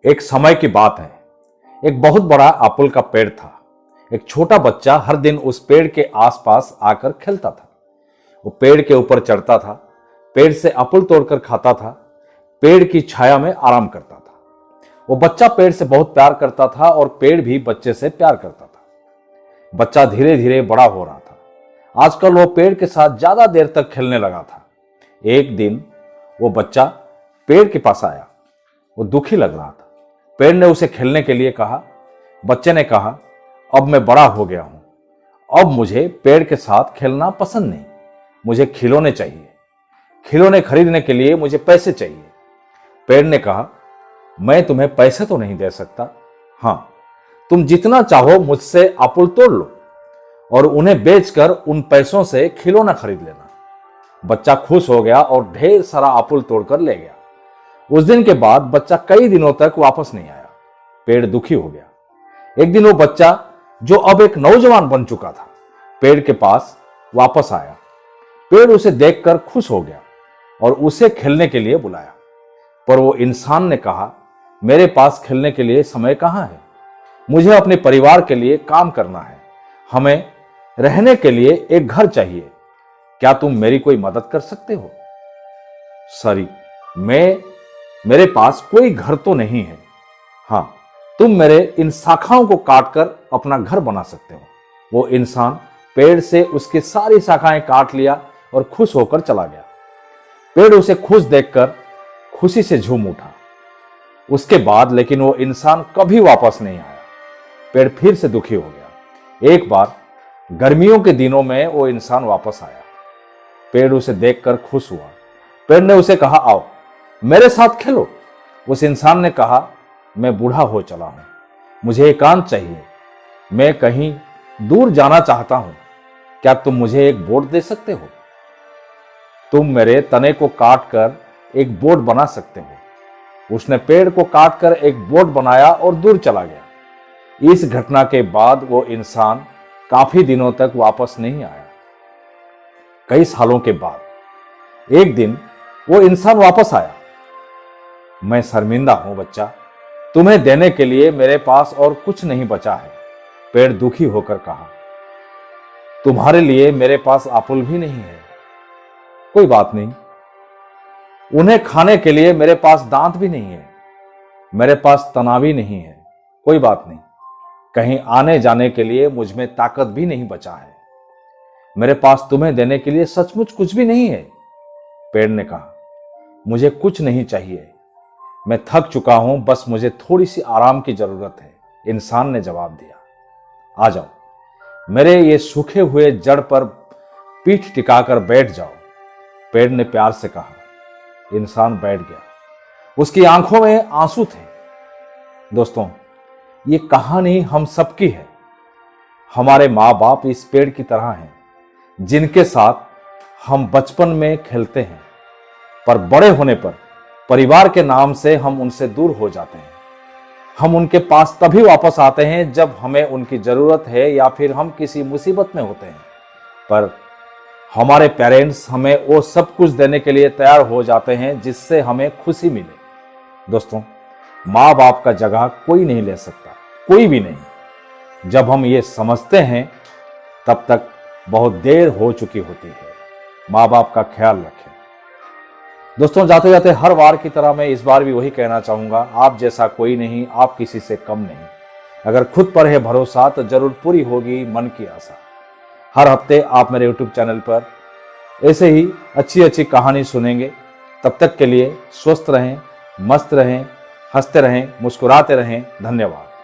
एक समय की बात है। एक बहुत बड़ा अपुल का पेड़ था। एक छोटा बच्चा हर दिन उस पेड़ के आसपास आकर खेलता था। वो पेड़ के ऊपर चढ़ता था, पेड़ से अपुल तोड़कर खाता था, पेड़ की छाया में आराम करता था। वो बच्चा पेड़ से बहुत प्यार करता था और पेड़ भी बच्चे से प्यार करता था। बच्चा धीरे धीरे बड़ा हो रहा था। आजकल वो पेड़ के साथ ज्यादा देर तक खेलने लगा था। एक दिन वो बच्चा पेड़ के पास आया। वो दुखी लग रहा था। पेड़ ने उसे खेलने के लिए कहा। बच्चे ने कहा, अब मैं बड़ा हो गया हूं, अब मुझे पेड़ के साथ खेलना पसंद नहीं, मुझे खिलौने चाहिए। खिलौने खरीदने के लिए मुझे पैसे चाहिए। पेड़ ने कहा, मैं तुम्हें पैसे तो नहीं दे सकता, हाँ, तुम जितना चाहो मुझसे अपुल तोड़ लो और उन्हें बेचकर उन पैसों से खिलौना खरीद लेना। बच्चा खुश हो गया और ढेर सारा अपुल तोड़कर ले गया। उस दिन के बाद बच्चा कई दिनों तक वापस नहीं आया। पेड़ दुखी हो गया। एक दिन वो बच्चा, जो अब एक नौजवान बन चुका था, पेड़ के पास वापस आया। पेड़ उसे देखकर खुश हो गया और उसे खेलने के लिए बुलाया। पर वो इंसान ने कहा, मेरे पास खेलने के लिए समय कहाँ है, मुझे अपने परिवार के लिए काम करना है, हमें रहने के लिए एक घर चाहिए, क्या तुम मेरी कोई मदद कर सकते हो? सॉरी, मेरे पास कोई घर तो नहीं है, हाँ, तुम मेरे इन शाखाओं को काटकर अपना घर बना सकते हो। वो इंसान पेड़ से उसकी सारी शाखाएं काट लिया और खुश होकर चला गया। पेड़ उसे खुश देखकर खुशी से झूम उठा। उसके बाद लेकिन वो इंसान कभी वापस नहीं आया। पेड़ फिर से दुखी हो गया। एक बार गर्मियों के दिनों में वो इंसान वापस आया। पेड़ उसे देखकर खुश हुआ। पेड़ ने उसे कहा, आओ मेरे साथ खेलो। उस इंसान ने कहा, मैं बूढ़ा हो चला हूं, मुझे एकांत चाहिए, मैं कहीं दूर जाना चाहता हूं, क्या तुम मुझे एक बोट दे सकते हो? तुम मेरे तने को काटकर एक बोट बना सकते हो। उसने पेड़ को काटकर एक बोट बनाया और दूर चला गया। इस घटना के बाद वो इंसान काफी दिनों तक वापस नहीं आया। कई सालों के बाद एक दिन वो इंसान वापस आया। मैं शर्मिंदा हूं बच्चा, तुम्हें देने के लिए मेरे पास और कुछ नहीं बचा है। पेड़ दुखी होकर कहा, तुम्हारे लिए मेरे पास अपुल भी नहीं है। कोई बात नहीं, उन्हें खाने के लिए मेरे पास दांत भी नहीं है, मेरे पास तना भी नहीं है। कोई बात नहीं, कहीं आने जाने के लिए मुझ में ताकत भी नहीं बचा है, मेरे पास तुम्हें देने के लिए सचमुच कुछ भी नहीं है। पेड़ ने कहा, मुझे कुछ नहीं चाहिए, मैं थक चुका हूं, बस मुझे थोड़ी सी आराम की जरूरत है। इंसान ने जवाब दिया, आ जाओ, मेरे ये सूखे हुए जड़ पर पीठ टिकाकर बैठ जाओ। पेड़ ने प्यार से कहा। इंसान बैठ गया। उसकी आंखों में आंसू थे। दोस्तों, ये कहानी हम सबकी है। हमारे माँ बाप इस पेड़ की तरह हैं, जिनके साथ हम बचपन में खेलते हैं, पर बड़े होने पर परिवार के नाम से हम उनसे दूर हो जाते हैं। हम उनके पास तभी वापस आते हैं जब हमें उनकी जरूरत है या फिर हम किसी मुसीबत में होते हैं। पर हमारे पेरेंट्स हमें वो सब कुछ देने के लिए तैयार हो जाते हैं जिससे हमें खुशी मिले। दोस्तों, माँ बाप का जगह कोई नहीं ले सकता, कोई भी नहीं। जब हम ये समझते हैं तब तक बहुत देर हो चुकी होती है। माँ बाप का ख्याल रखें। दोस्तों, जाते जाते हर बार की तरह मैं इस बार भी वही कहना चाहूंगा, आप जैसा कोई नहीं, आप किसी से कम नहीं। अगर खुद पर है भरोसा तो जरूर पूरी होगी मन की आशा। हर हफ्ते आप मेरे YouTube चैनल पर ऐसे ही अच्छी अच्छी कहानी सुनेंगे। तब तक के लिए स्वस्थ रहें, मस्त रहें, हंसते रहें, मुस्कुराते रहें। धन्यवाद।